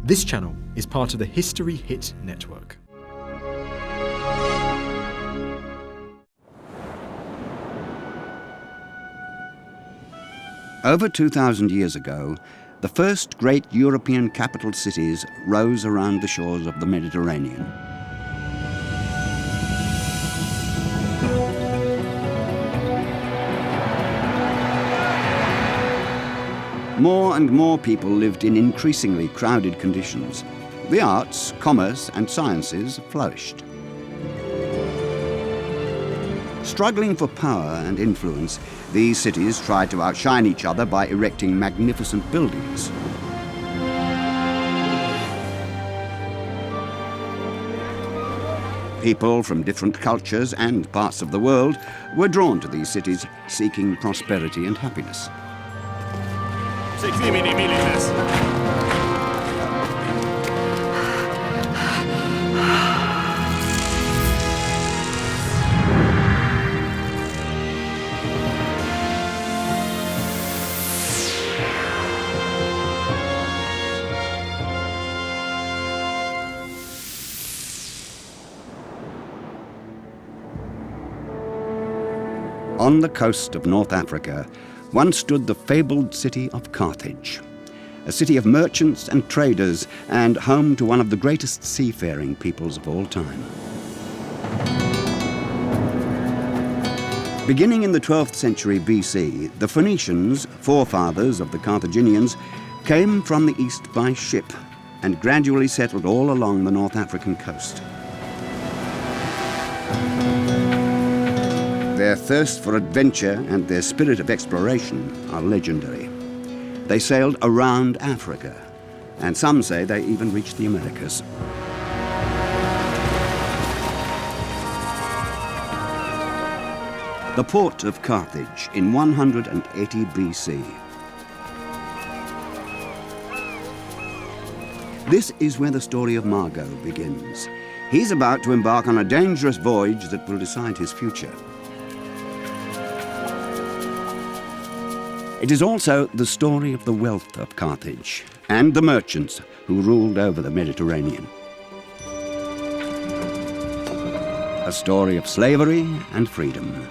This channel is part of the History Hit network. Over 2,000 years ago, the first great European capital cities rose around the shores of the Mediterranean. More and more people lived in increasingly crowded conditions. The arts, commerce, and sciences flourished. Struggling for power and influence, these cities tried to outshine each other by erecting magnificent buildings. People from different cultures and parts of the world were drawn to these cities, seeking prosperity and happiness. On the coast of North Africa, once stood the fabled city of Carthage, a city of merchants and traders and home to one of the greatest seafaring peoples of all time. Beginning in the 12th century BC, the Phoenicians, forefathers of the Carthaginians, came from the east by ship and gradually settled all along the North African coast. Their thirst for adventure and their spirit of exploration are legendary. They sailed around Africa, and some say they even reached the Americas. The port of Carthage in 180 BC. This is where the story of Margot begins. He's about to embark on a dangerous voyage that will decide his future. It is also the story of the wealth of Carthage and the merchants who ruled over the Mediterranean. A story of slavery and freedom,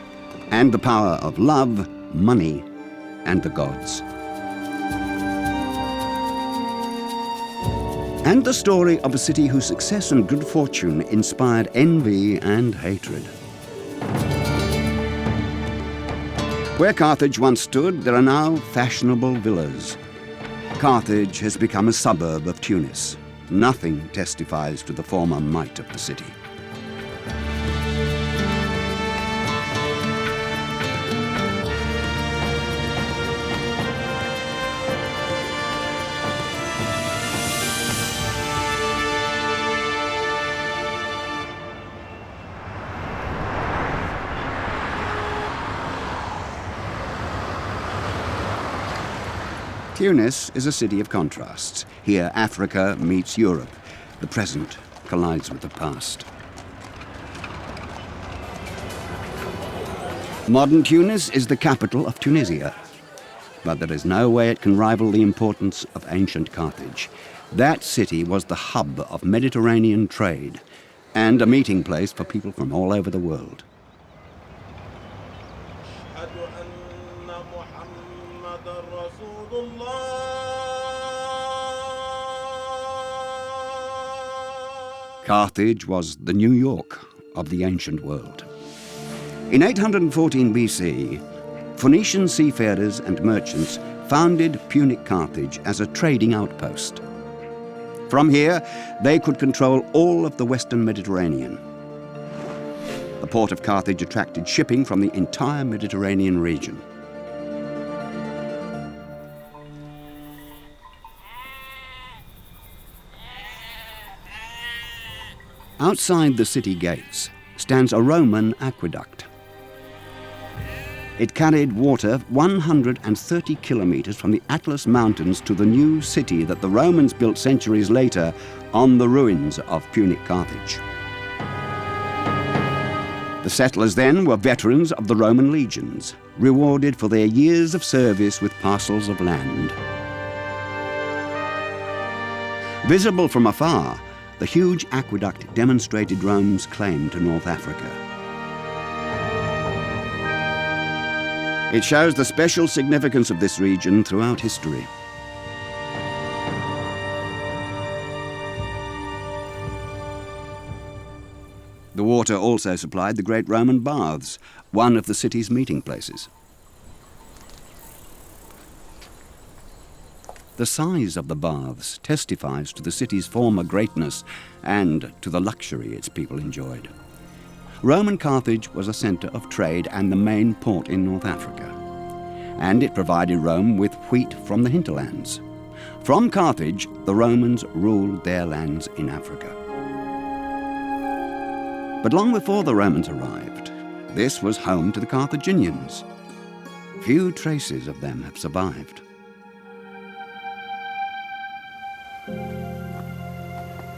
and the power of love, money, and the gods. And the story of a city whose success and good fortune inspired envy and hatred. Where Carthage once stood, there are now fashionable villas. Carthage has become a suburb of Tunis. Nothing testifies to the former might of the city. Tunis is a city of contrasts. Here, Africa meets Europe. The present collides with the past. Modern Tunis is the capital of Tunisia, but there is no way it can rival the importance of ancient Carthage. That city was the hub of Mediterranean trade and a meeting place for people from all over the world. Carthage was the New York of the ancient world. In 814 BC, Phoenician seafarers and merchants founded Punic Carthage as a trading outpost. From here, they could control all of the western Mediterranean. The port of Carthage attracted shipping from the entire Mediterranean region. Outside the city gates stands a Roman aqueduct. It carried water 130 kilometers from the Atlas Mountains to the new city that the Romans built centuries later on the ruins of Punic Carthage. The settlers then were veterans of the Roman legions, rewarded for their years of service with parcels of land. Visible from afar, the huge aqueduct demonstrated Rome's claim to North Africa. It shows the special significance of this region throughout history. The water also supplied the great Roman baths, one of the city's meeting places. The size of the baths testifies to the city's former greatness and to the luxury its people enjoyed. Roman Carthage was a centre of trade and the main port in North Africa, and it provided Rome with wheat from the hinterlands. From Carthage, the Romans ruled their lands in Africa. But long before the Romans arrived, this was home to the Carthaginians. Few traces of them have survived.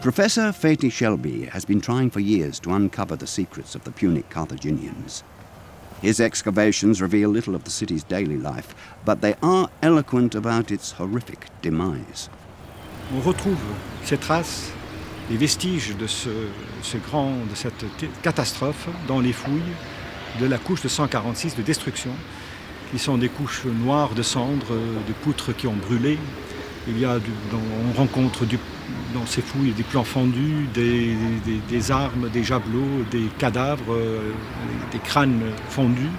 Professor Fati Shelby has been trying for years to uncover the secrets of the Punic Carthaginians. His excavations reveal little of the city's daily life, but they are eloquent about its horrific demise. On retrouve ces traces, les vestiges de cette catastrophe dans les fouilles de la couche de 146 de destruction, qui sont des couches noires de cendres, de poutres qui ont brûlé. On rencontre dans ces fouilles des plans fendus, des armes, des javelots, des cadavres, des crânes fondus,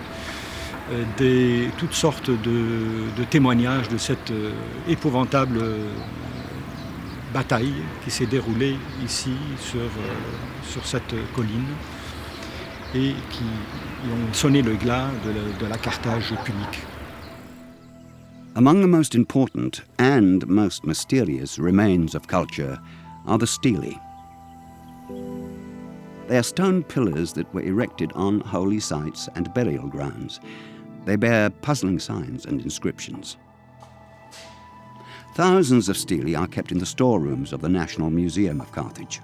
toutes sortes de témoignages de cette épouvantable bataille qui s'est déroulée ici sur cette colline et qui ont sonné le glas de la Carthage punique. Among the most important and most mysterious remains of culture are the stelae. They are stone pillars that were erected on holy sites and burial grounds. They bear puzzling signs and inscriptions. Thousands of stelae are kept in the storerooms of the National Museum of Carthage.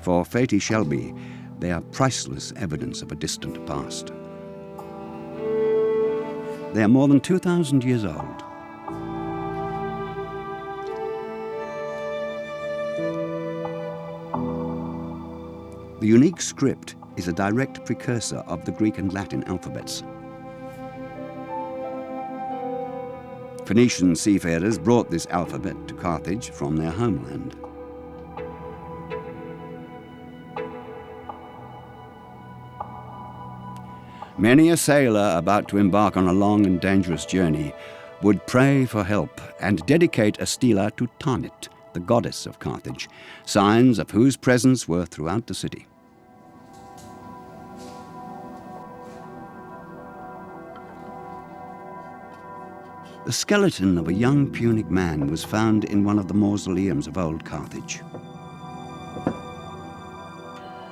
For Fati Shelby, they are priceless evidence of a distant past. They are more than 2,000 years old. The unique script is a direct precursor of the Greek and Latin alphabets. Phoenician seafarers brought this alphabet to Carthage from their homeland. Many a sailor about to embark on a long and dangerous journey would pray for help and dedicate a stela to Tanit, the goddess of Carthage, signs of whose presence were throughout the city. The skeleton of a young Punic man was found in one of the mausoleums of old Carthage.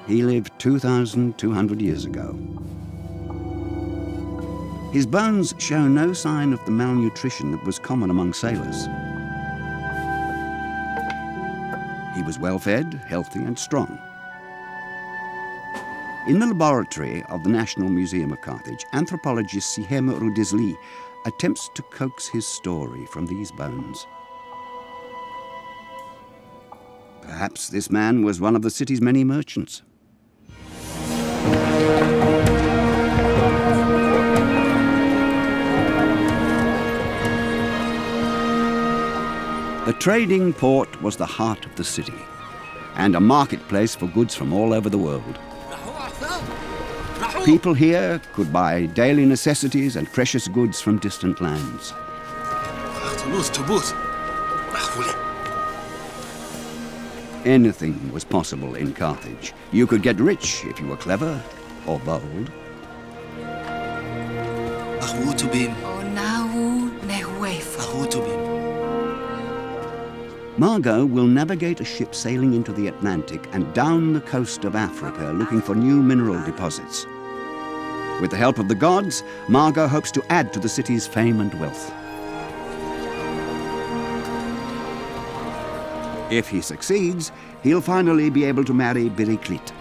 He lived 2,200 years ago. His bones show no sign of the malnutrition that was common among sailors. He was well-fed, healthy and strong. In the laboratory of the National Museum of Carthage, anthropologist Sihem Rudisli attempts to coax his story from these bones. Perhaps this man was one of the city's many merchants. The trading port was the heart of the city and a marketplace for goods from all over the world. People here could buy daily necessities and precious goods from distant lands. Anything was possible in Carthage. You could get rich if you were clever or bold. Margot will navigate a ship sailing into the Atlantic and down the coast of Africa looking for new mineral deposits. With the help of the gods, Margot hopes to add to the city's fame and wealth. If he succeeds, he'll finally be able to marry Biriklit.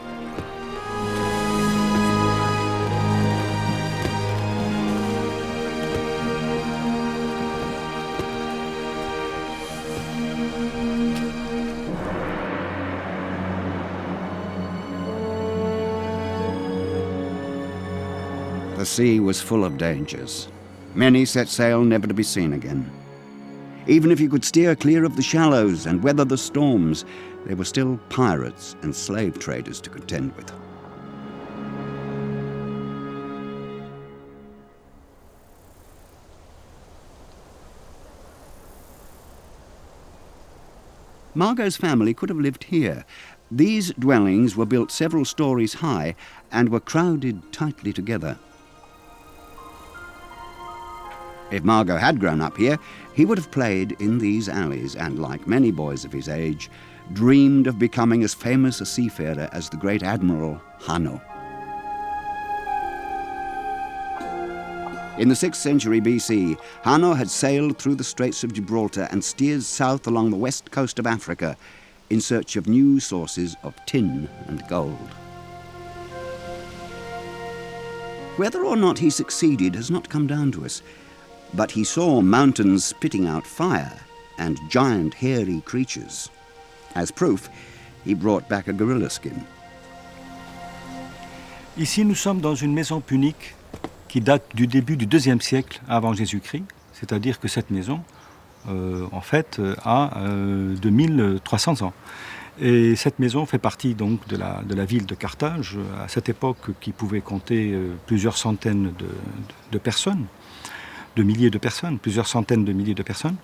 The sea was full of dangers. Many set sail never to be seen again. Even if you could steer clear of the shallows and weather the storms, there were still pirates and slave traders to contend with. Margot's family could have lived here. These dwellings were built several stories high and were crowded tightly together. If Margot had grown up here, he would have played in these alleys and, like many boys of his age, dreamed of becoming as famous a seafarer as the great admiral Hanno. In the 6th century BC, Hanno had sailed through the Straits of Gibraltar and steered south along the west coast of Africa in search of new sources of tin and gold. Whether or not he succeeded has not come down to us, but he saw mountains spitting out fire and giant hairy creatures. As proof, he brought back a gorilla skin. Ici, nous sommes dans une maison punique qui date du début du IIe siècle avant Jésus-Christ, c'est-à-dire que cette maison, en fait, a 2300 ans. Et cette maison fait partie donc de la ville de Carthage, à cette époque qui pouvait compter plusieurs centaines de personnes, de milliers de personnes, plusieurs centaines de milliers de personnes.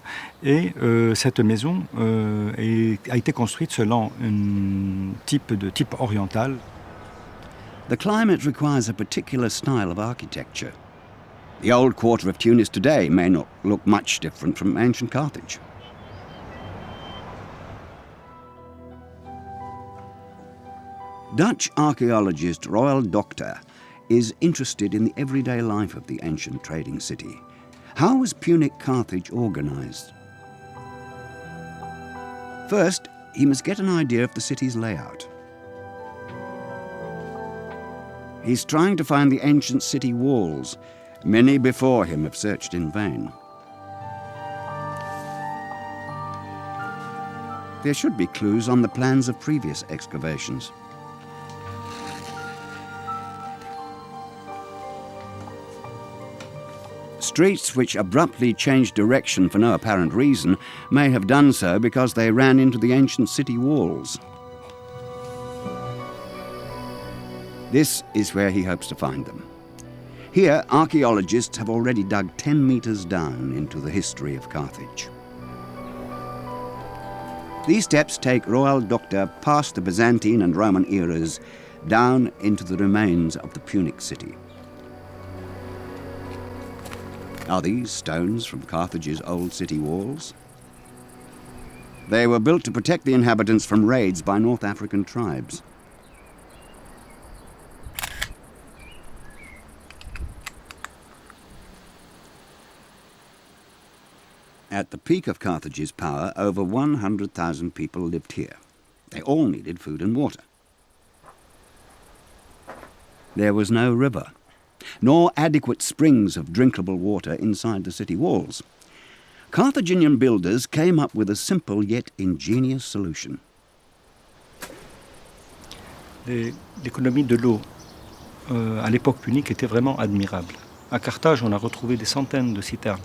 Et cette maison a été construite selon un type oriental. The climate requires a particular style of architecture. The old quarter of Tunis today may not look much different from ancient Carthage. Dutch archaeologist Royal Doctor is interested in the everyday life of the ancient trading city. How was Punic Carthage organized? First, he must get an idea of the city's layout. He's trying to find the ancient city walls. Many before him have searched in vain. There should be clues on the plans of previous excavations. Streets which abruptly changed direction for no apparent reason may have done so because they ran into the ancient city walls. This is where he hopes to find them. Here, archaeologists have already dug 10 meters down into the history of Carthage. These steps take Royal Doctor past the Byzantine and Roman eras down into the remains of the Punic city. Are these stones from Carthage's old city walls? They were built to protect the inhabitants from raids by North African tribes. At the peak of Carthage's power, over 100,000 people lived here. They all needed food and water. There was no river, nor adequate springs of drinkable water inside the city walls. Carthaginian builders came up with a simple yet ingenious solution. L'économie de l'eau à l'époque punique était vraiment admirable. À Carthage, on a retrouvé des centaines de citernes.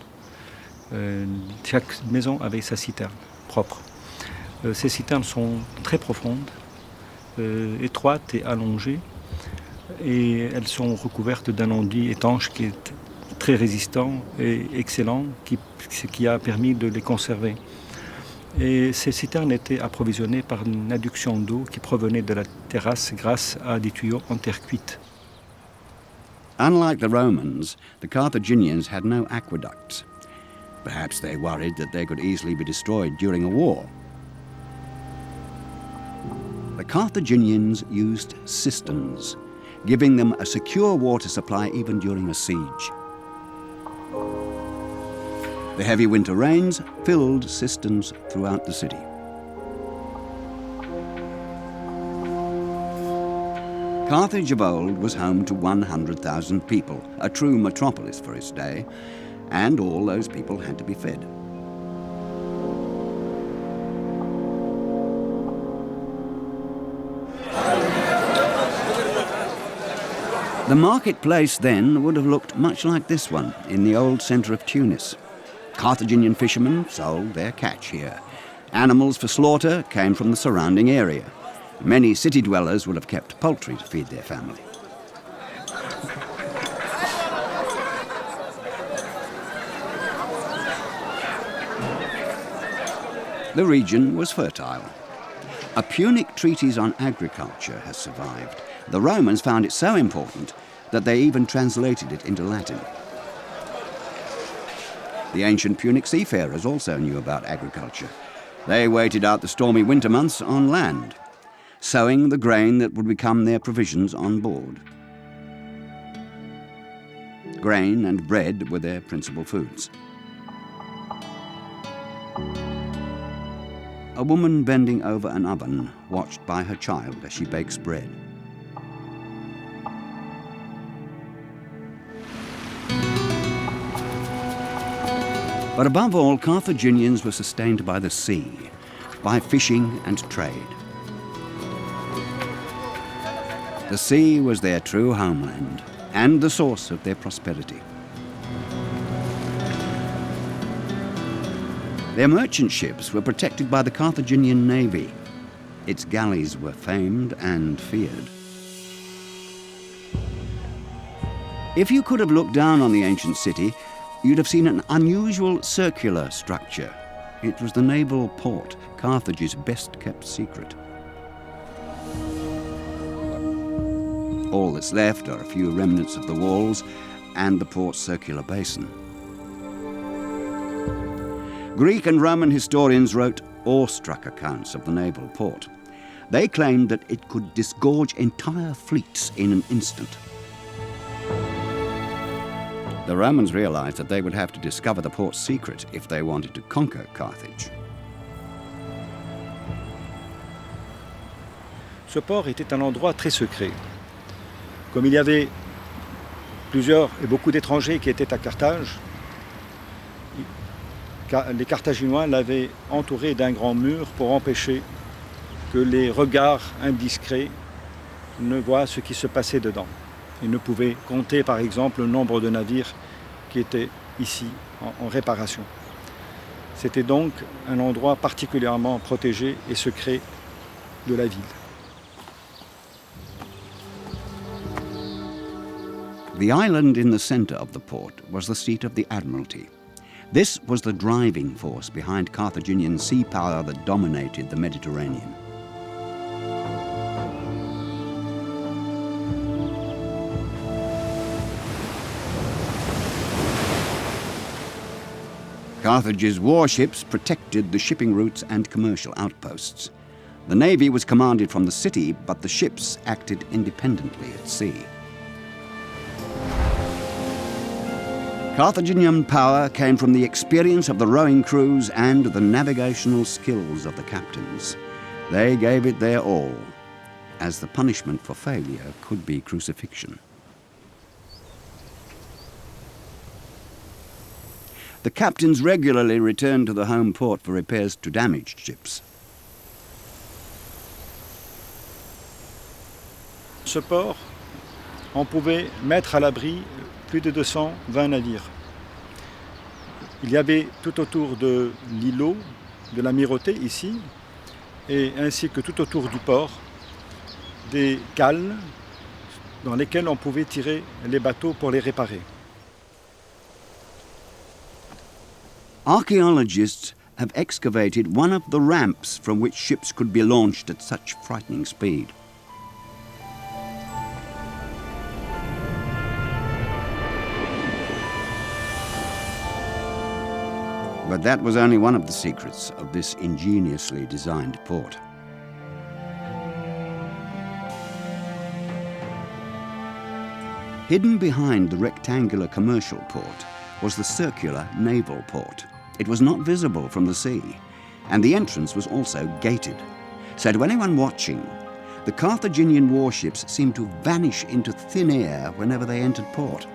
Chaque maison avait sa citerne propre. Ces citernes sont très profondes, étroites et allongées, et elles sont recouvertes d'un enduit étanche qui est très résistant et excellent, ce qui a permis de les conserver. Et ces citernes étaient approvisionnées par une adduction d'eau qui provenait de la terrasse grâce à des tuyaux en terre cuite. Unlike the Romans, the Carthaginians had no aqueducts. Perhaps they worried that they could easily be destroyed during a war. The Carthaginians used cisterns, giving them a secure water supply even during a siege. The heavy winter rains filled cisterns throughout the city. Carthage of old was home to 100,000 people, a true metropolis for its day, and all those people had to be fed. The marketplace then would have looked much like this one in the old centre of Tunis. Carthaginian fishermen sold their catch here. Animals for slaughter came from the surrounding area. Many city dwellers would have kept poultry to feed their family. The region was fertile. A Punic treatise on agriculture has survived. The Romans found it so important that they even translated it into Latin. The ancient Punic seafarers also knew about agriculture. They waited out the stormy winter months on land, sowing the grain that would become their provisions on board. Grain and bread were their principal foods. A woman bending over an oven, watched by her child as she bakes bread. But above all, Carthaginians were sustained by the sea, by fishing and trade. The sea was their true homeland and the source of their prosperity. Their merchant ships were protected by the Carthaginian navy. Its galleys were famed and feared. If you could have looked down on the ancient city, you'd have seen an unusual circular structure. It was the naval port, Carthage's best-kept secret. All that's left are a few remnants of the walls and the port's circular basin. Greek and Roman historians wrote awestruck accounts of the naval port. They claimed that it could disgorge entire fleets in an instant. The Romans realized that they would have to discover the port's secret if they wanted to conquer Carthage. Ce port était un endroit très secret. Comme il y avait plusieurs et beaucoup d'étrangers qui étaient à Carthage, les Carthaginois l'avaient entouré d'un grand mur pour empêcher que les regards indiscrets ne voient ce qui se passait dedans. Ils ne pouvaient compter par exemple le nombre de navires qui étaient ici en réparation. C'était donc un endroit particulièrement protégé et secret de la ville. The island in the center of the port was the seat of the Admiralty. This was the driving force behind Carthaginian sea power that dominated the Mediterranean. Carthage's warships protected the shipping routes and commercial outposts. The navy was commanded from the city, but the ships acted independently at sea. Carthaginian power came from the experience of the rowing crews and the navigational skills of the captains. They gave it their all, as the punishment for failure could be crucifixion. The captains regularly returned to the home port for repairs to damaged ships. Ce port, on pouvait mettre à l'abri plus de 220 navires. Il y avait tout autour de l'îlot, de l'amirauté ici, et ainsi que tout autour du port, des cales dans lesquelles on pouvait tirer les bateaux pour les réparer. Archaeologists have excavated one of the ramps from which ships could be launched at such frightening speed. But that was only one of the secrets of this ingeniously designed port. Hidden behind the rectangular commercial port was the circular naval port. It was not visible from the sea, and the entrance was also gated. So to anyone watching, the Carthaginian warships seemed to vanish into thin air whenever they entered port.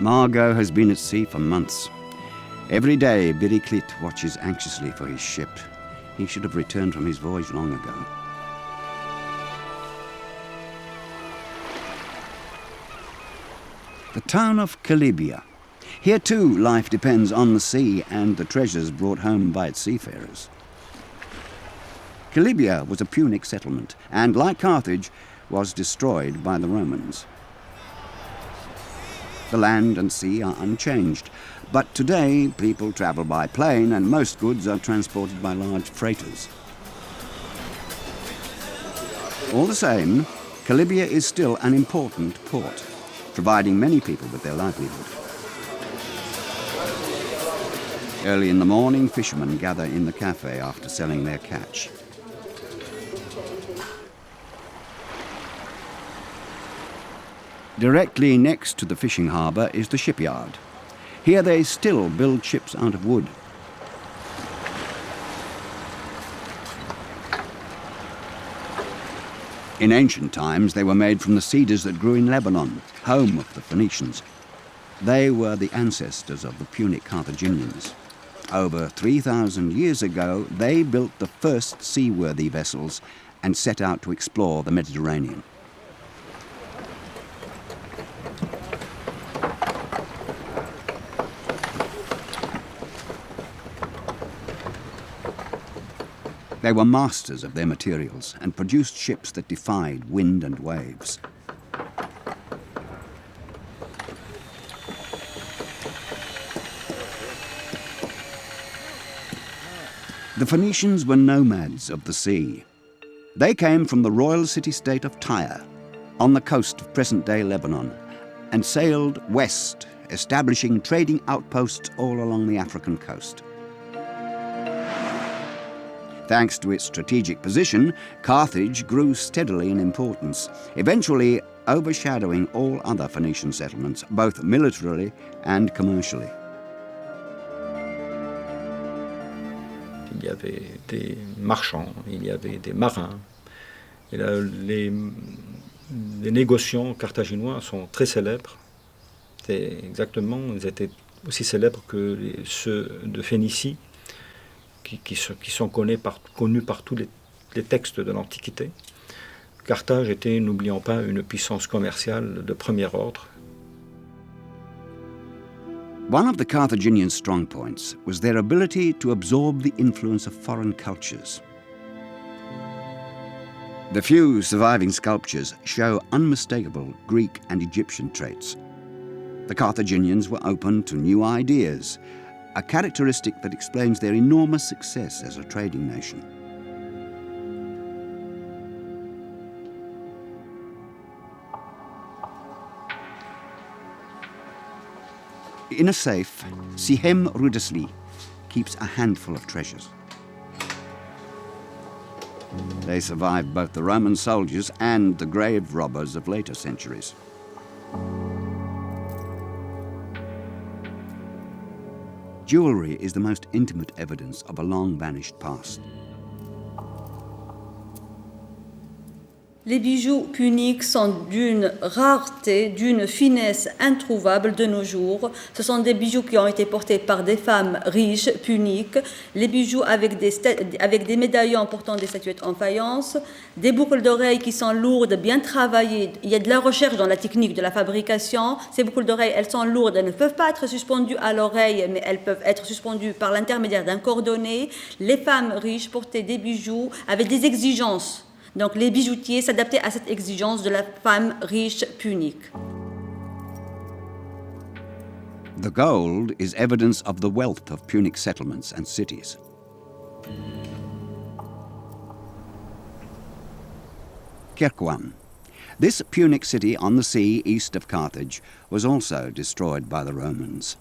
Margot has been at sea for months. Every day, Biriklit watches anxiously for his ship. He should have returned from his voyage long ago. The town of Kalibia. Here too, life depends on the sea and the treasures brought home by its seafarers. Kalibia was a Punic settlement and, like Carthage, was destroyed by the Romans. The land and sea are unchanged, but today people travel by plane and most goods are transported by large freighters. All the same, Kalibia is still an important port, providing many people with their livelihood. Early in the morning, fishermen gather in the cafe after selling their catch. Directly next to the fishing harbour is the shipyard. Here they still build ships out of wood. In ancient times, they were made from the cedars that grew in Lebanon, home of the Phoenicians. They were the ancestors of the Punic Carthaginians. Over 3,000 years ago, they built the first seaworthy vessels and set out to explore the Mediterranean. They were masters of their materials and produced ships that defied wind and waves. The Phoenicians were nomads of the sea. They came from the royal city-state of Tyre, on the coast of present-day Lebanon, and sailed west, establishing trading outposts all along the African coast. Thanks to its strategic position, Carthage grew steadily in importance, eventually overshadowing all other Phoenician settlements, both militarily and commercially. Il y avait des marchands, il y avait des marins. Et là, les négociants carthaginois sont très célèbres. Ils étaient aussi célèbres que ceux de Phénicie, qui sont connus par tous les textes de l'Antiquité. Carthage était, n'oublions pas, une puissance commerciale de premier ordre. One of the Carthaginian strong points was their ability to absorb the influence of foreign cultures. The few surviving sculptures show unmistakable Greek and Egyptian traits. The Carthaginians were open to new ideas, a characteristic that explains their enormous success as a trading nation. In a safe, Sihem Rudesli keeps a handful of treasures. They survived both the Roman soldiers and the grave robbers of later centuries. Jewelry is the most intimate evidence of a long-vanished past. Les bijoux puniques sont d'une rareté, d'une finesse introuvable de nos jours. Ce sont des bijoux qui ont été portés par des femmes riches, puniques, les bijoux avec des médaillons portant des statuettes en faïence, des boucles d'oreilles qui sont lourdes, bien travaillées. Il y a de la recherche dans la technique de la fabrication. Ces boucles d'oreilles, elles sont lourdes, elles ne peuvent pas être suspendues à l'oreille, mais elles peuvent être suspendues par l'intermédiaire d'un cordonnet. Les femmes riches portaient des bijoux avec des exigences. Donc les bijoutiers s'adaptaient à cette exigence de la femme riche punique. The gold is evidence of the wealth of Punic settlements and cities. Kirkwan. This Punic city on the sea east of Carthage was also destroyed by the Romans.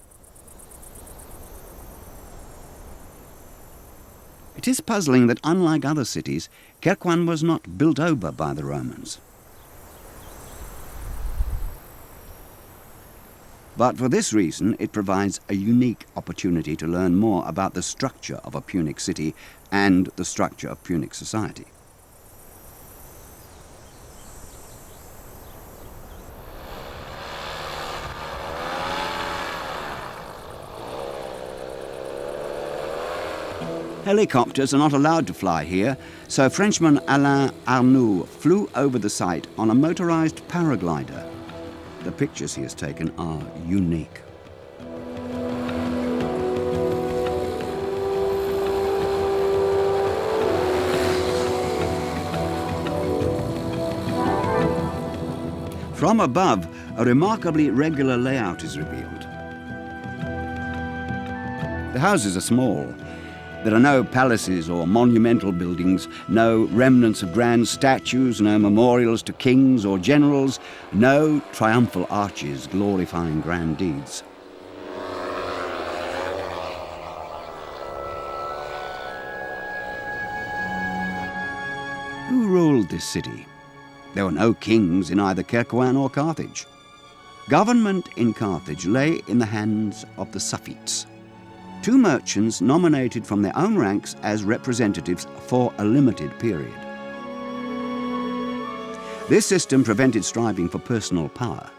It is puzzling that, unlike other cities, Kirkwan was not built over by the Romans. But for this reason, it provides a unique opportunity to learn more about the structure of a Punic city and the structure of Punic society. Helicopters are not allowed to fly here, so Frenchman Alain Arnoux flew over the site on a motorized paraglider. The pictures he has taken are unique. From above, a remarkably regular layout is revealed. The houses are small. There are no palaces or monumental buildings, no remnants of grand statues, no memorials to kings or generals, no triumphal arches glorifying grand deeds. Who ruled this city? There were no kings in either Kekouan or Carthage. Government in Carthage lay in the hands of the Suffites, two merchants nominated from their own ranks as representatives for a limited period. This system prevented striving for personal power.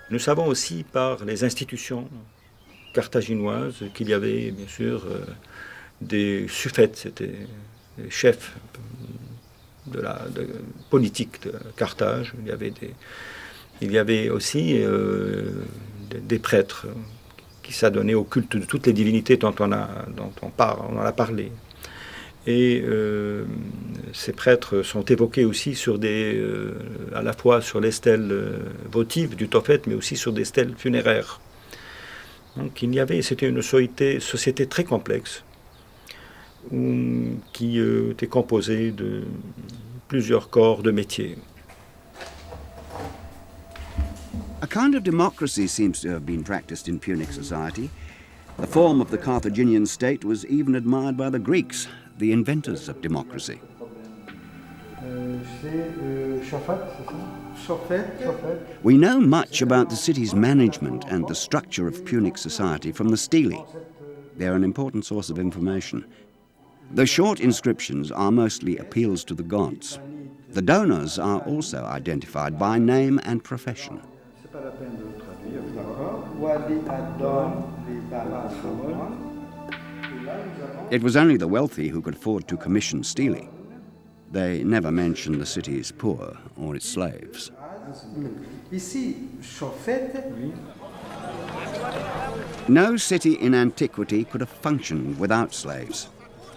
Nous savons aussi par les institutions carthaginoises qu'il y avait bien sûr des suffètes, c'était les chefs de politique de Carthage. Il y avait aussi des prêtres qui s'adonnaient au culte de toutes les divinités dont on en a parlé. Et ces prêtres sont évoqués aussi sur à la fois sur les stèles votives du Tophet, mais aussi sur des stèles funéraires. Donc c'était une société très complexe, qui était composée de plusieurs corps de métiers. A kind of democracy seems to have been practiced in Punic society. The form of the Carthaginian state was even admired by the Greeks, the inventors of democracy. We know much about the city's management and the structure of Punic society from the stelae. They're an important source of information. The short inscriptions are mostly appeals to the gods. The donors are also identified by name and profession. It was only the wealthy who could afford to commission stelae. They never mention the city's poor or its slaves. No city in antiquity could have functioned without slaves.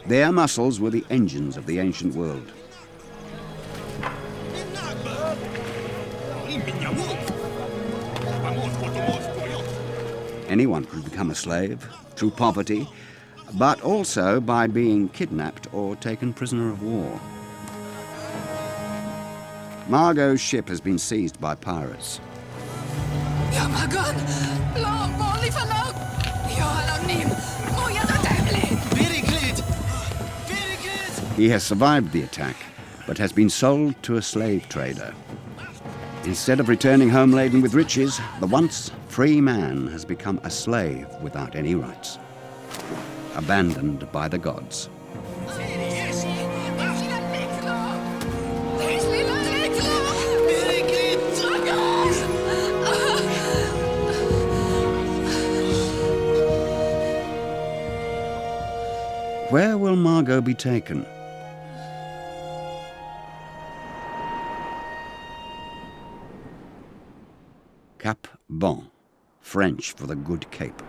Their muscles were the engines of the ancient world. Anyone could become a slave through poverty, but also by being kidnapped or taken prisoner of war. Margot's ship has been seized by pirates. He has survived the attack, but has been sold to a slave trader. Instead of returning home laden with riches, the once free man has become a slave without any rights, abandoned by the gods. Where will Margot be taken? Cap Bon, French for the Good Cape.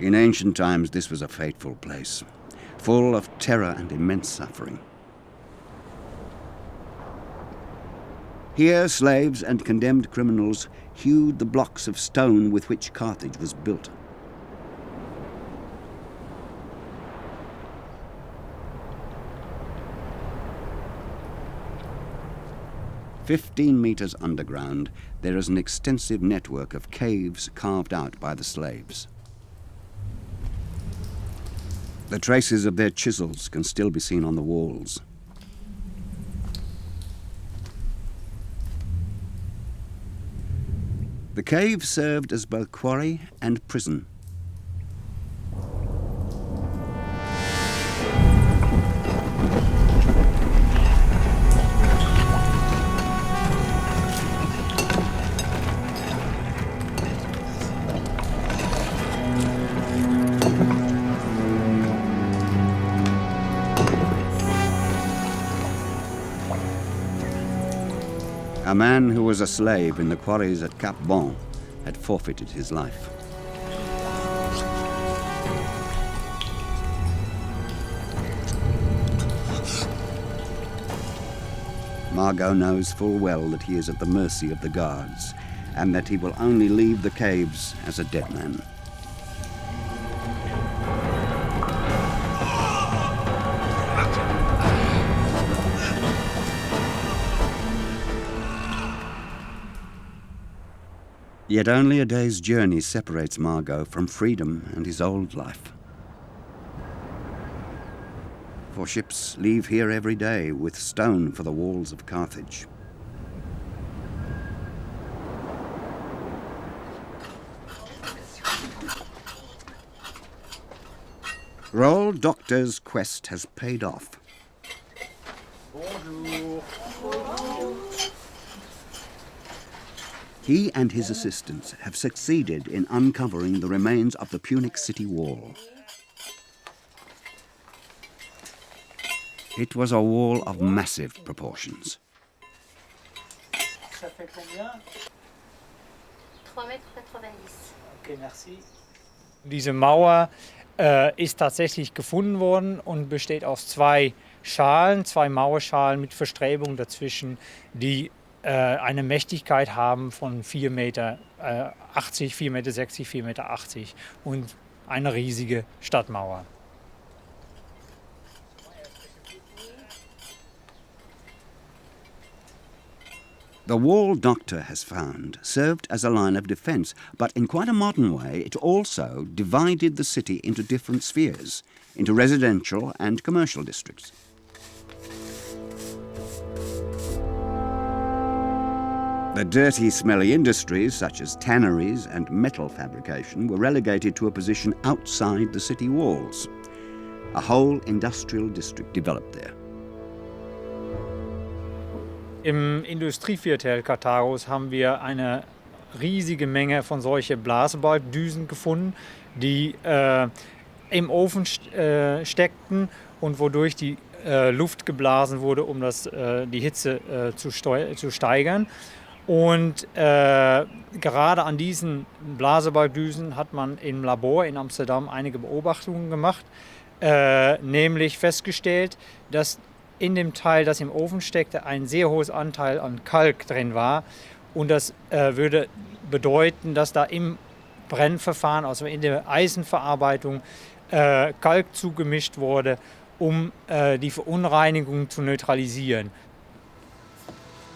In ancient times, this was a fateful place, full of terror and immense suffering. Here, slaves and condemned criminals hewed the blocks of stone with which Carthage was built. "15 meters underground, there is an extensive network of caves carved out by the slaves. The traces of their chisels can still be seen on the walls. The cave served as both quarry and prison. A man who was a slave in the quarries at Cap Bon had forfeited his life. Margot knows full well that he is at the mercy of the guards and that he will only leave the caves as a dead man. Yet only a day's journey separates Margot from freedom and his old life. For ships leave here every day with stone for the walls of Carthage. Roald Doctor's quest has paid off. Bonjour. He and his assistants have succeeded in uncovering the remains of the Punic city wall. It was a wall of massive proportions. Ça fait combien? 3,90 Meter. Okay, merci. Diese Mauer ist tatsächlich gefunden worden und besteht aus zwei Schalen, zwei Mauerschalen mit Verstrebungen dazwischen, die eine Mächtigkeit haben von 4,80 Meter, 4,60 Meter, 4,80 Meter und eine riesige Stadtmauer. The wall Doctor has found served as a line of defence, but in quite a modern way it also divided the city into different spheres, into residential and commercial districts. The dirty, smelly industries, such as tanneries and metal fabrication, were relegated to a position outside the city walls. A whole industrial district developed there. Im Industrieviertel Karthagos haben wir eine riesige Menge von solchen Blasebalgdüsen gefunden, die im Ofen steckten und wodurch die Luft geblasen wurde, um die Hitze zu steigern. Und gerade an diesen Blasebalgdüsen hat man im Labor in Amsterdam einige Beobachtungen gemacht, nämlich festgestellt, dass in dem Teil, das im Ofen steckte, ein sehr hohes Anteil an Kalk drin war. Und das würde bedeuten, dass da im Brennverfahren, also in der Eisenverarbeitung, Kalk zugemischt wurde, um die Verunreinigung zu neutralisieren.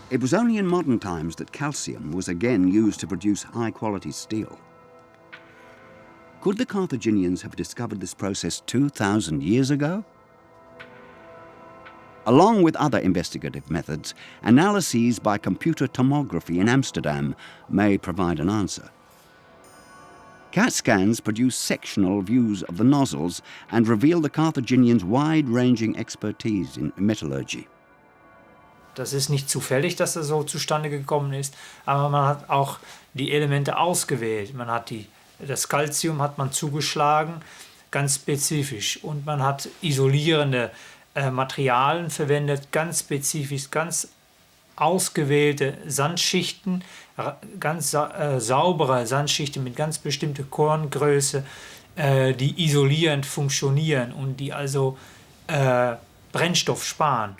It was only in modern times that calcium was again used to produce high-quality steel. Could the Carthaginians have discovered this process 2,000 years ago? Along with other investigative methods, analyses by computer tomography in Amsterdam may provide an answer. CAT scans produce sectional views of the nozzles and reveal the Carthaginians' wide-ranging expertise in metallurgy. Das ist nicht zufällig, dass das so zustande gekommen ist, aber man hat auch die Elemente ausgewählt. Man hat das Calcium hat man zugeschlagen, ganz spezifisch, und man hat isolierende Materialien verwendet, ganz spezifisch, ganz ausgewählte Sandschichten, ganz saubere Sandschichten mit ganz bestimmter Korngröße, die isolierend funktionieren und die also Brennstoff sparen.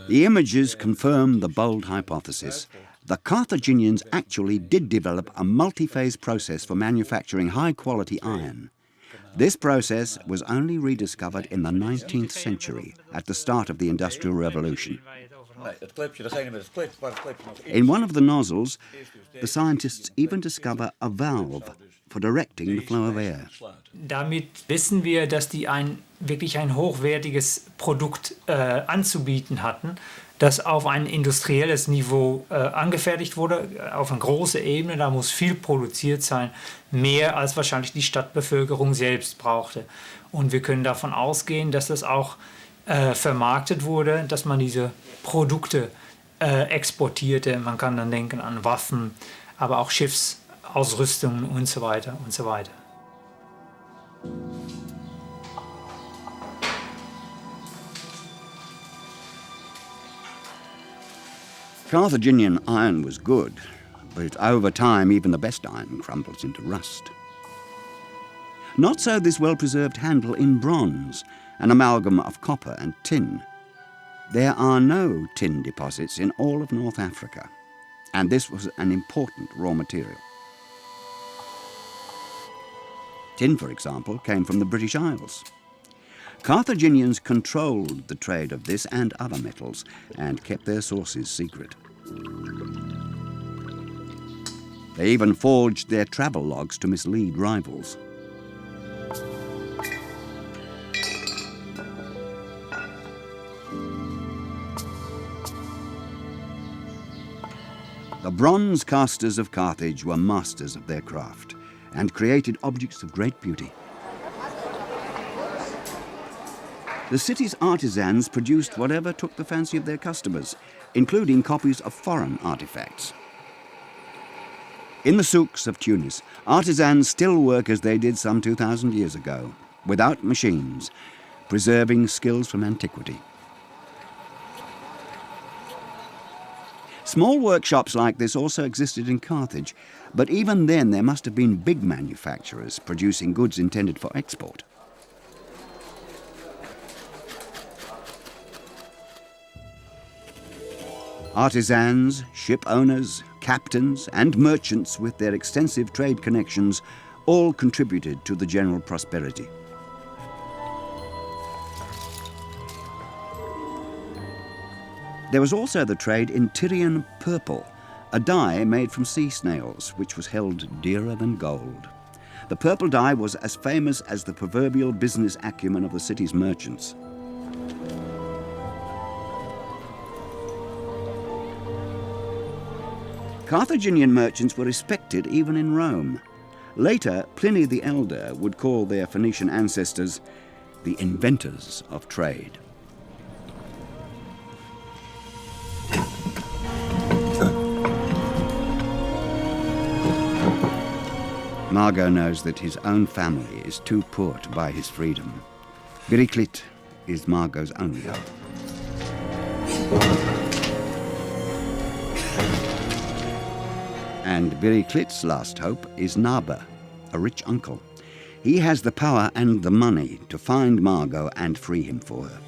The images confirm the bold hypothesis. The Carthaginians actually did develop a multi-phase process for manufacturing high-quality iron. This process was only rediscovered in the 19th century, at the start of the Industrial Revolution. In one of the nozzles, the scientists even discover a valve for directing the flow of air. Damit wissen wir, dass die wirklich ein hochwertiges Produkt anzubieten hatten, das auf ein industrielles Niveau angefertigt wurde, auf eine große Ebene. Da muss viel produziert sein, mehr als wahrscheinlich die Stadtbevölkerung selbst brauchte. Und wir können davon ausgehen, dass das auch vermarktet wurde, dass man diese Produkte exportierte. Man kann dann denken an Waffen, aber auch Schiffsausrüstungen und so weiter und so weiter. Carthaginian iron was good, but over time even the best iron crumbles into rust. Not so this well-preserved handle in bronze, an amalgam of copper and tin. There are no tin deposits in all of North Africa, and this was an important raw material. Tin, for example, came from the British Isles. Carthaginians controlled the trade of this and other metals and kept their sources secret. They even forged their travel logs to mislead rivals. The bronze casters of Carthage were masters of their craft and created objects of great beauty. The city's artisans produced whatever took the fancy of their customers, including copies of foreign artifacts. In the souks of Tunis, artisans still work as they did some 2,000 years ago, without machines, preserving skills from antiquity. Small workshops like this also existed in Carthage, but even then there must have been big manufacturers producing goods intended for export. Artisans, ship owners, captains, and merchants with their extensive trade connections all contributed to the general prosperity. There was also the trade in Tyrian purple, a dye made from sea snails, which was held dearer than gold. The purple dye was as famous as the proverbial business acumen of the city's merchants. Carthaginian merchants were respected even in Rome. Later, Pliny the Elder would call their Phoenician ancestors the inventors of trade. Margot knows that his own family is too poor to buy his freedom. Biriklit is Margot's only hope. And Biriklit's last hope is Naba, a rich uncle. He has the power and the money to find Margot and free him for her.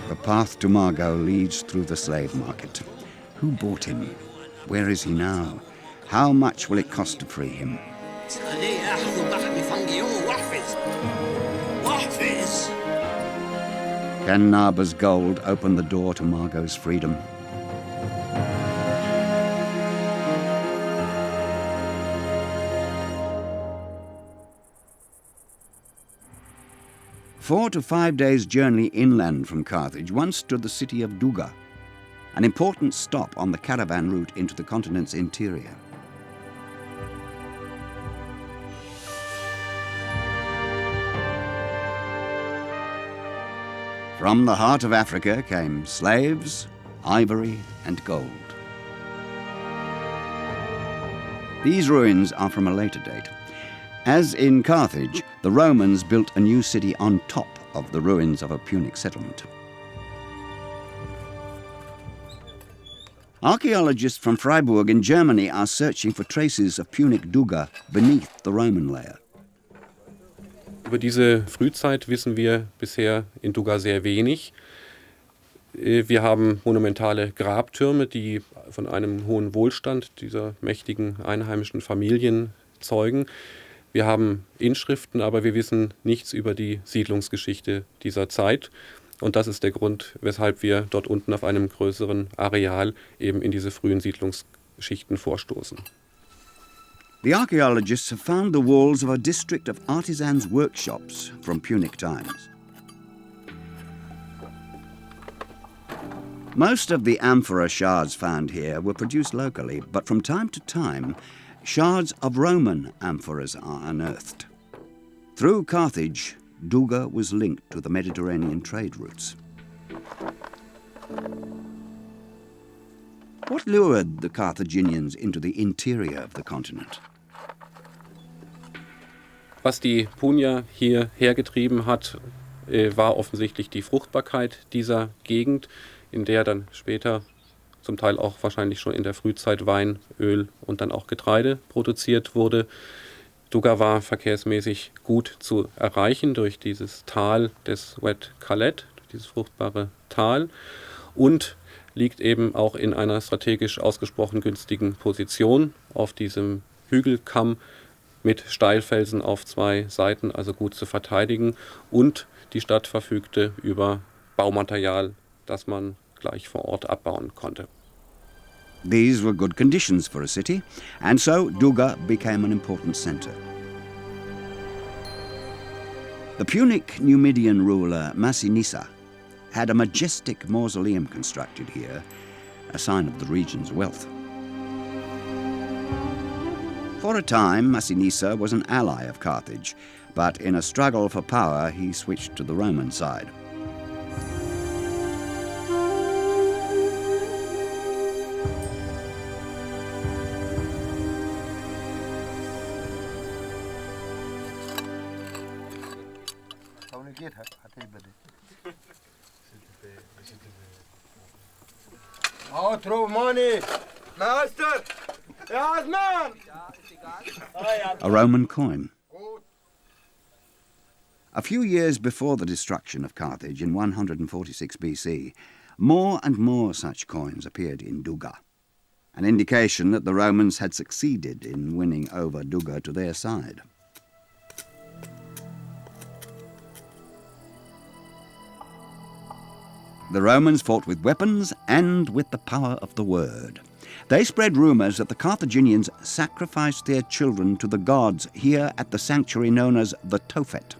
The path to Margot leads through the slave market. Who bought him? Where is he now? How much will it cost to free him? Can Naba's gold open the door to Margot's freedom? Four to 5 days' journey inland from Carthage once stood the city of Dougga, an important stop on the caravan route into the continent's interior. From the heart of Africa came slaves, ivory, and gold. These ruins are from a later date. As in Carthage, the Romans built a new city on top of the ruins of a Punic settlement. Archaeologists from Freiburg in Germany are searching for traces of Punic Dougga beneath the Roman layer. Über diese Frühzeit wissen wir bisher in Dougga sehr wenig. Wir haben monumentale Grabtürme, die von einem hohen Wohlstand dieser mächtigen einheimischen Familien zeugen. Wir haben Inschriften, aber wir wissen nichts über die Siedlungsgeschichte dieser Zeit. Und das ist der Grund, weshalb wir dort unten auf einem größeren Areal eben in diese frühen Siedlungsschichten vorstoßen. The archaeologists have found the walls of a district of artisans' workshops from Punic times. Most of the amphora shards found here were produced locally, but from time to time, shards of Roman amphoras are unearthed. Through Carthage, Dougga was linked to the Mediterranean trade routes. What lured the Carthaginians into the interior of the continent? Was die Punier hier hergetrieben hat, war offensichtlich die Fruchtbarkeit dieser Gegend, in der dann später zum Teil auch wahrscheinlich schon in der Frühzeit Wein, Öl und dann auch Getreide produziert wurde. Dougga war verkehrsmäßig gut zu erreichen durch dieses Tal des Wet Khalet, durch dieses fruchtbare Tal, und liegt eben auch in einer strategisch ausgesprochen günstigen Position auf diesem Hügelkamm mit Steilfelsen auf zwei Seiten, also gut zu verteidigen, und die Stadt verfügte über Baumaterial, das man gleich vor Ort abbauen konnte. These were good conditions for a city, and so Dougga became an important centre. The Punic Numidian ruler Massinissa had a majestic mausoleum constructed here, a sign of the region's wealth. For a time, Massinissa was an ally of Carthage, but in a struggle for power, he switched to the Roman side. A Roman coin. A few years before the destruction of Carthage in 146 BC, more and more such coins appeared in Dougga, an indication that the Romans had succeeded in winning over Dougga to their side. The Romans fought with weapons and with the power of the word. They spread rumours that the Carthaginians sacrificed their children to the gods here at the sanctuary known as the Tophet.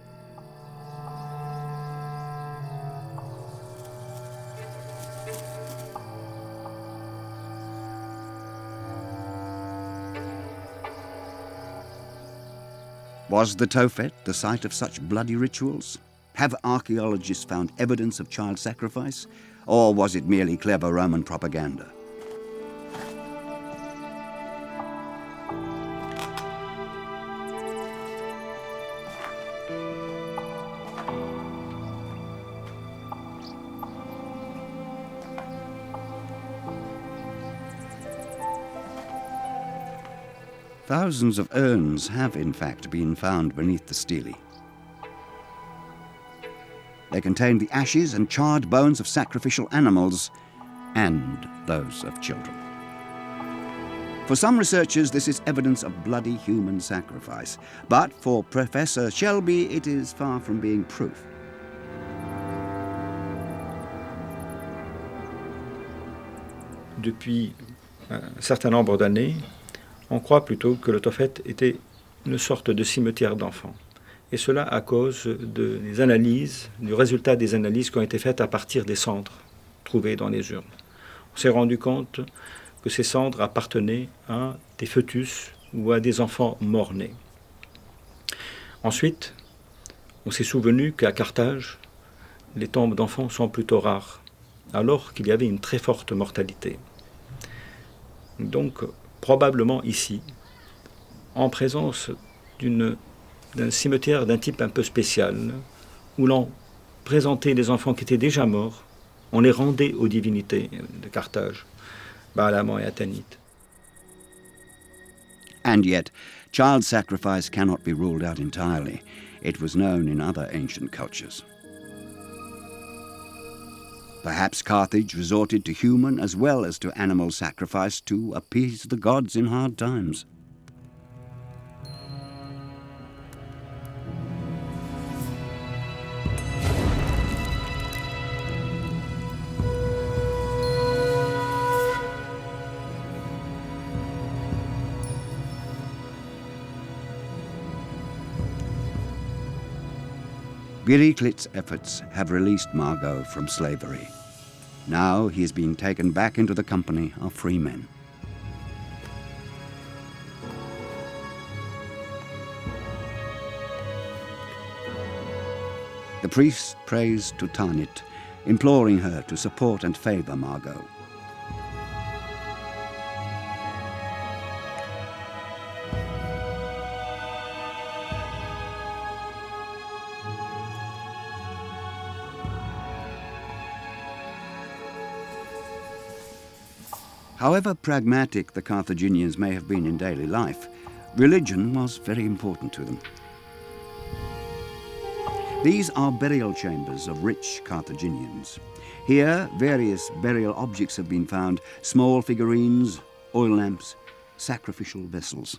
Was the Tophet the site of such bloody rituals? Have archaeologists found evidence of child sacrifice? Or was it merely clever Roman propaganda? Thousands of urns have, in fact, been found beneath the stele. They contain the ashes and charred bones of sacrificial animals and those of children. For some researchers, this is evidence of bloody human sacrifice, but for Professor Shelby, it is far from being proof. Depuis un certain nombre d'années, on croit plutôt que le Tophet était une sorte de cimetière d'enfants. Et cela à cause des analyses, du résultat des analyses qui ont été faites à partir des cendres trouvées dans les urnes. On s'est rendu compte que ces cendres appartenaient à des fœtus ou à des enfants morts-nés. Ensuite, on s'est souvenu qu'à Carthage, les tombes d'enfants sont plutôt rares, alors qu'il y avait une très forte mortalité. Donc, probablement ici, en présence d'un cimetière d'un type un peu spécial, où l'on présentait des enfants qui étaient déjà morts, on les rendait aux divinités de Carthage, Baalam et Atanit. And yet, child sacrifice cannot be ruled out entirely. It was known in other ancient cultures. Perhaps Carthage resorted to human as well as to animal sacrifice to appease the gods in hard times. Biriclit's efforts have released Margot from slavery. Now he is being taken back into the company of free men. The priest prays to Tanit, imploring her to support and favour Margot. However pragmatic the Carthaginians may have been in daily life, religion was very important to them. These are burial chambers of rich Carthaginians. Here, various burial objects have been found, small figurines, oil lamps, sacrificial vessels.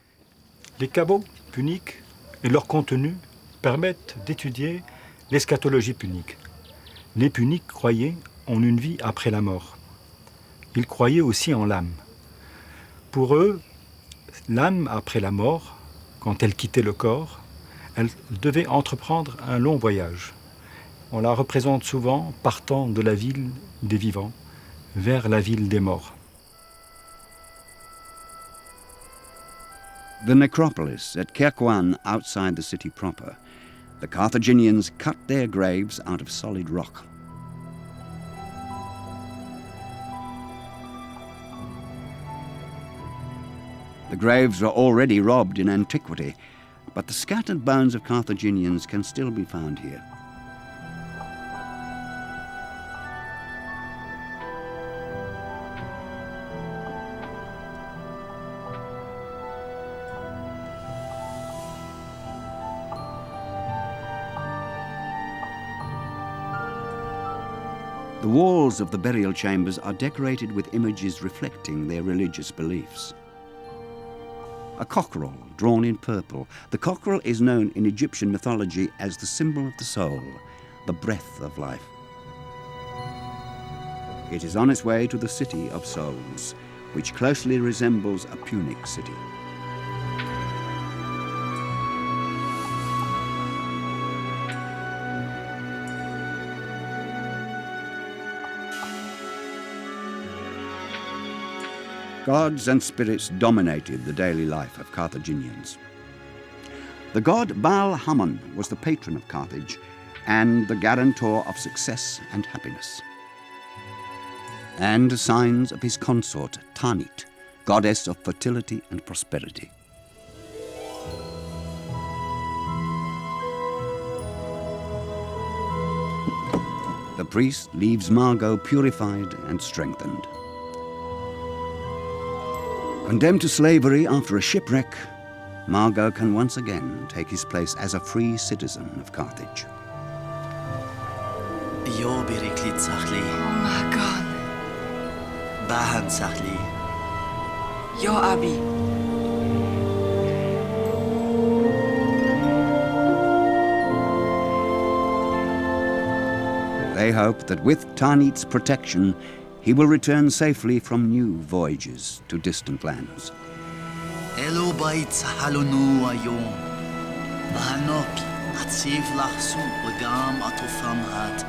Les caveaux puniques et leur contenu permettent d'étudier l'eschatologie punique. Les Puniques croyaient en une vie après la mort. Ils croyaient aussi en l'âme. Pour eux, l'âme après la mort, quand elle quittait le corps, elle devait entreprendre un long voyage. On la représente souvent partant de la ville des vivants vers la ville des morts. The necropolis at Kerkuan, outside the city proper, the Carthaginians cut their graves out of solid rock. The graves were already robbed in antiquity, but the scattered bones of Carthaginians can still be found here. The walls of the burial chambers are decorated with images reflecting their religious beliefs. A cockerel drawn in purple. The cockerel is known in Egyptian mythology as the symbol of the soul, the breath of life. It is on its way to the city of souls, which closely resembles a Punic city. Gods and spirits dominated the daily life of Carthaginians. The god Baal Hammon was the patron of Carthage and the guarantor of success and happiness. And signs of his consort, Tanit, goddess of fertility and prosperity. The priest leaves Margot purified and strengthened. Condemned to slavery after a shipwreck, Margot can once again take his place as a free citizen of Carthage. Yo biriklit sakhli. Oh my God. Bahan sakhli. Yo Abi. They hope that with Tanit's protection, he will return safely from new voyages to distant lands. Elo bait halunu ayom. Bahanopi atsiv lahsu wagam atufam hat.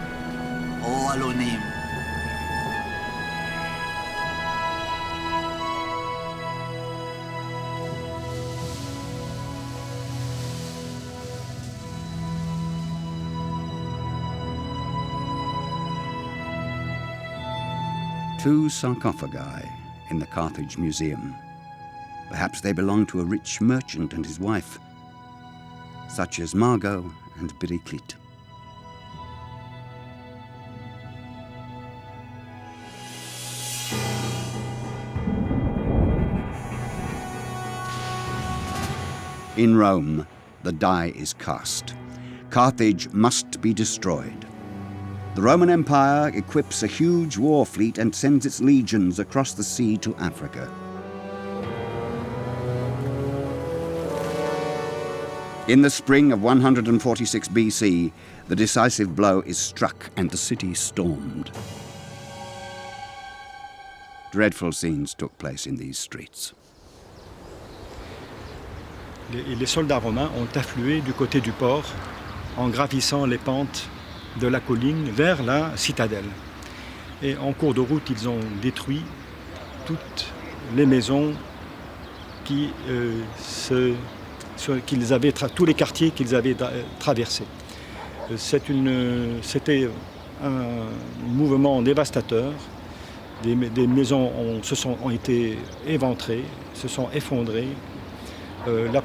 O alonim. Two sarcophagi in the Carthage Museum. Perhaps they belong to a rich merchant and his wife, such as Margot and Biriklit. In Rome, the die is cast. Carthage must be destroyed. The Roman Empire equips a huge war fleet and sends its legions across the sea to Africa. In the spring of 146 BC, the decisive blow is struck and the city stormed. Dreadful scenes took place in these streets. Les soldats romains ont afflué du côté du port en gravissant les pentes de la colline vers la citadelle. Et en cours de route, ils ont détruit toutes les maisons tous les quartiers qu'ils avaient traversés. C'était un mouvement dévastateur. Des maisons ont été éventrées, se sont effondrées. La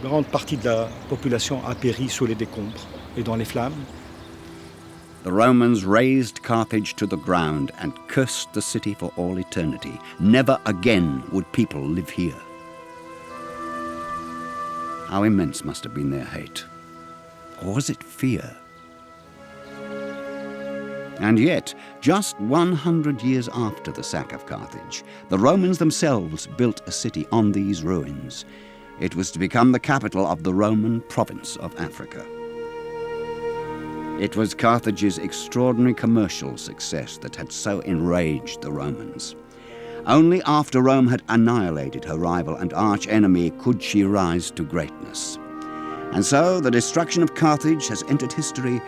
grande partie de la population a péri sous les décombres et dans les flammes. The Romans razed Carthage to the ground and cursed the city for all eternity. Never again would people live here. How immense must have been their hate. Or was it fear? And yet, just 100 years after the sack of Carthage, the Romans themselves built a city on these ruins. It was to become the capital of the Roman province of Africa. It was Carthage's extraordinary commercial success that had so enraged the Romans. Only after Rome had annihilated her rival and arch-enemy could she rise to greatness. And so the destruction of Carthage has entered history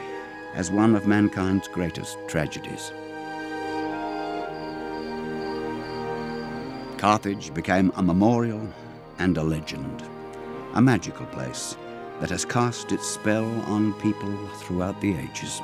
as one of mankind's greatest tragedies. Carthage became a memorial and a legend, a magical place that has cast its spell on people throughout the ages.